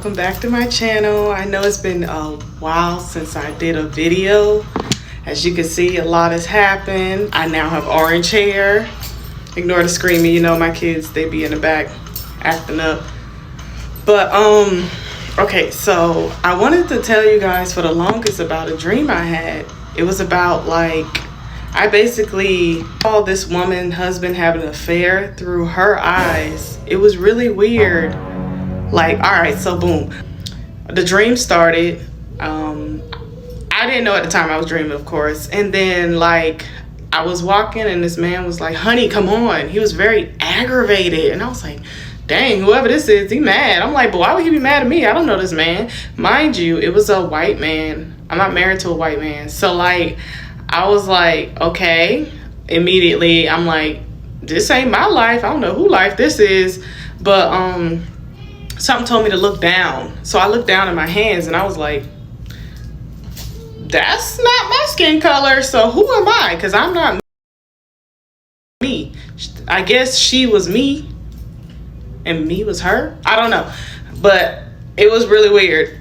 welcome back to my channel. I know it's been a while since I did a video. As you can see, a lot has happened. I now have orange hair. Ignore the screaming, you know my kids, they be in the back acting up. But okay, so I wanted to tell you guys for the longest about a dream I had. It was about, like, I basically saw this woman husband having an affair through her eyes. It was really weird. Like, all right, so boom, the dream started. I didn't know at the time I was dreaming, of course. And then, like, I was walking and this man was like, honey, come on. He was very aggravated. And I was like, dang, whoever this is, he mad. I'm like, but why would he be mad at me? I don't know this man. Mind you, it was a white man. I'm not married to a white man. So, like, I was like, okay. Immediately, I'm like, this ain't my life. I don't know who life this is. But something told me to look down. So I looked down at my hands and I was like, that's not my skin color. So who am I? Because I'm not me. I guess she was me and me was her. I don't know. But it was really weird.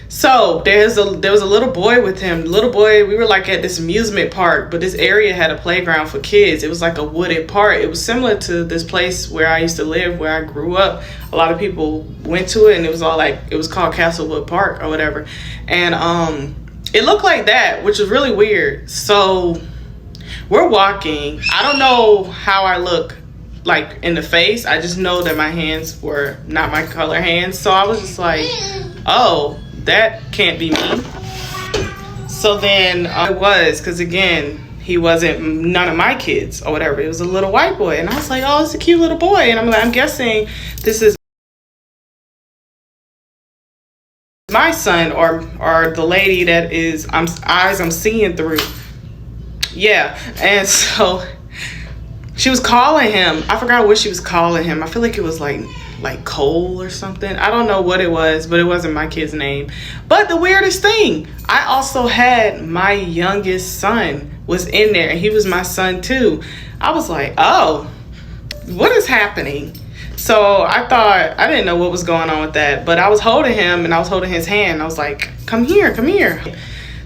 So there was a little boy with him. Little boy, we were like at this amusement park, but this area had a playground for kids. It was like a wooded park. It was similar to this place where I used to live, where I grew up. A lot of people went to it, and it was all like, it was called Castlewood Park or whatever. And it looked like that, which was really weird. So we're walking. I don't know how I look like in the face. I just know that my hands were not my color hands. So I was just like, oh, that can't be me. So then it was, because again, he wasn't none of my kids or whatever. It was a little white boy. And I was like, oh, it's a cute little boy. And I'm like, I'm guessing this is my son or the lady that is eyes I'm seeing through. Yeah. And so she was calling him. I forgot what she was calling him. I feel like it was like Cole or something. I don't know what it was, but it wasn't my kid's name. But the weirdest thing, I also had my youngest son was in there, and he was my son too. I was like, oh, what is happening? So I thought, I didn't know what was going on with that, but I was holding him and I was holding his hand. I was like, come here, come here.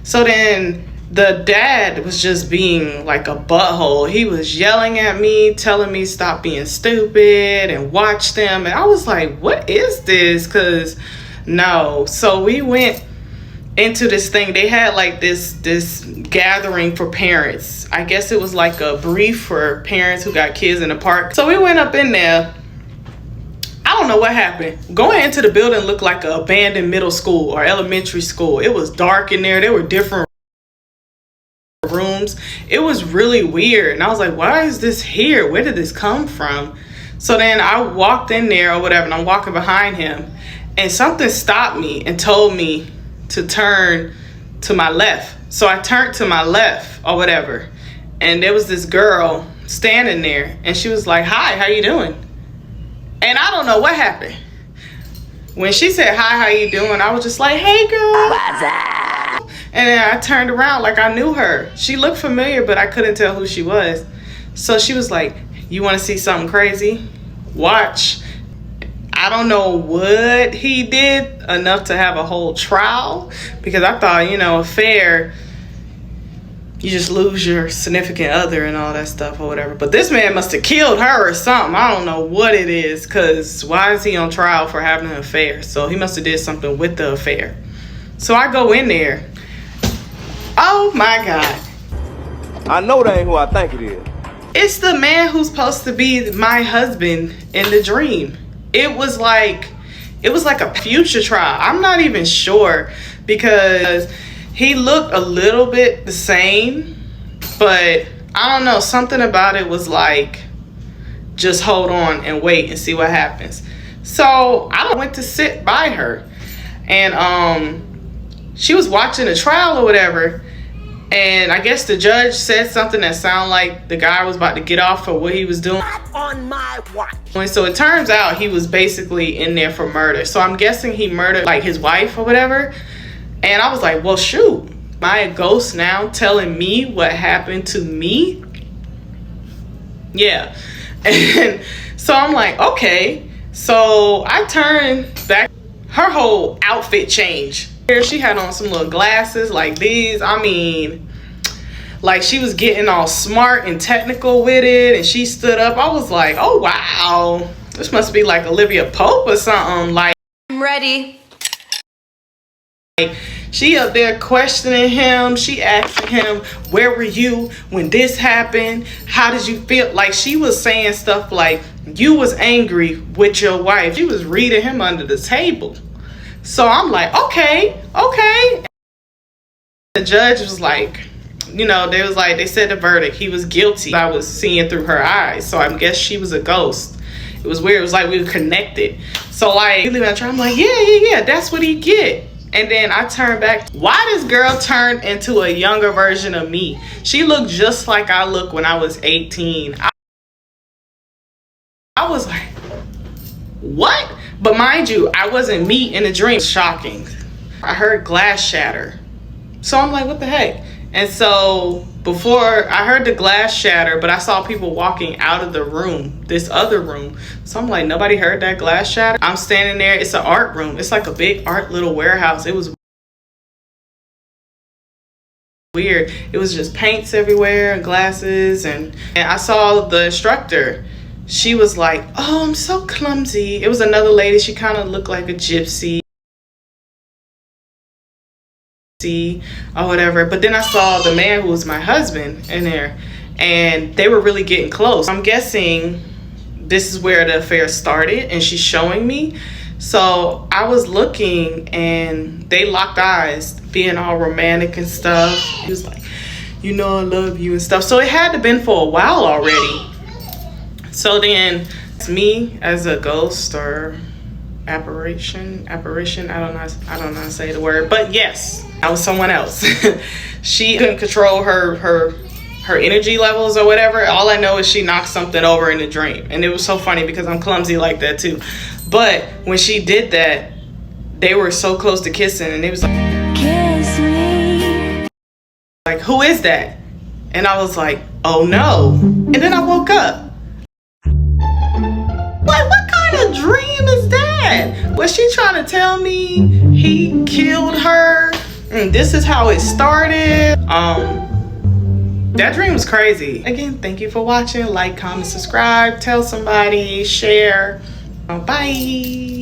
So then the dad was just being like a butthole. He was yelling at me, telling me stop being stupid and watch them. And I was like, what is this? Because no. So we went into this thing. They had like this gathering for parents. I guess it was like a brief for parents who got kids in the park. So we went up in there. I don't know what happened. Going into the building looked like an abandoned middle school or elementary school. It was dark in there. There were different rooms. It was really weird. And I was like, why is this here? Where did this come from? So then I walked in there or whatever, and I'm walking behind him, and something stopped me and told me to turn to my left. So I turned to my left or whatever, and there was this girl standing there, and she was like, hi, how you doing? And I don't know what happened. When she said, hi, how you doing? I was just like, hey, girl. What's up? And then I turned around like I knew her. She looked familiar, but I couldn't tell who she was. So she was like, you want to see something crazy? Watch. I don't know what he did enough to have a whole trial, because I thought, you know, affair, you just lose your significant other and all that stuff or whatever. But this man must have killed her or something. I don't know what it is, because why is he on trial for having an affair? So he must have did something with the affair. So I go in there. Oh my God. I know that ain't who I think it is. It's the man who's supposed to be my husband in the dream. It was like a future trial. I'm not even sure, because he looked a little bit the same, but I don't know, something about it was like, just hold on and wait and see what happens. So I went to sit by her, and she was watching the trial or whatever, and I guess the judge said something that sounded like the guy was about to get off for what he was doing. Not on my watch. And so it turns out he was basically in there for murder. So I'm guessing he murdered like his wife or whatever. And I was like, well, shoot, am I a ghost now telling me what happened to me? Yeah. And so I'm like, okay. So I turned back. Her whole outfit changed. Here she had on some little glasses like these. I mean, like she was getting all smart and technical with it, and she stood up. I was like, oh wow, this must be like Olivia Pope or something. Like, I'm ready. She up there questioning him. She asking him, where were you when this happened? How did you feel? Like, she was saying stuff like, you was angry with your wife. She was reading him under the table. So I'm like, okay. The judge was like, you know, they said the verdict. He was guilty. I was seeing through her eyes. So I guess she was a ghost. It was weird. It was like we were connected. So like, I'm like, yeah, that's what he get. And then I turned back. Why this girl turned into a younger version of me? She looked just like I looked when I was 18. I was like, what? But mind you, I wasn't me in the dream. Shocking. I heard glass shatter. So I'm like, what the heck? And so before I heard the glass shatter, but I saw people walking out of the room, this other room. So I'm like, nobody heard that glass shatter? I'm standing there. It's an art room. It's like a big art little warehouse. It was weird. It was just paints everywhere and glasses. And I saw the instructor. She was like, oh, I'm so clumsy. It was another lady. She kind of looked like a gypsy or whatever. But then I saw the man who was my husband in there, and they were really getting close. I'm guessing this is where the affair started, and she's showing me. So I was looking, and they locked eyes, being all romantic and stuff. He was like, you know, I love you and stuff. So it had to been for a while already. So then it's me as a ghost or apparition. I don't know how to say the word, but yes, I was someone else. She couldn't control her energy levels or whatever. All I know is she knocked something over in a dream, and it was so funny because I'm clumsy like that too. But when she did that, they were so close to kissing, and it was like, kiss me. Like, who is that? And I was like, oh no. And then I woke up. Like, what kind of dream is that? Was she trying to tell me he killed her? And this is how it started. That dream was crazy. Again, thank you for watching. Like, comment, subscribe, tell somebody, share. Bye.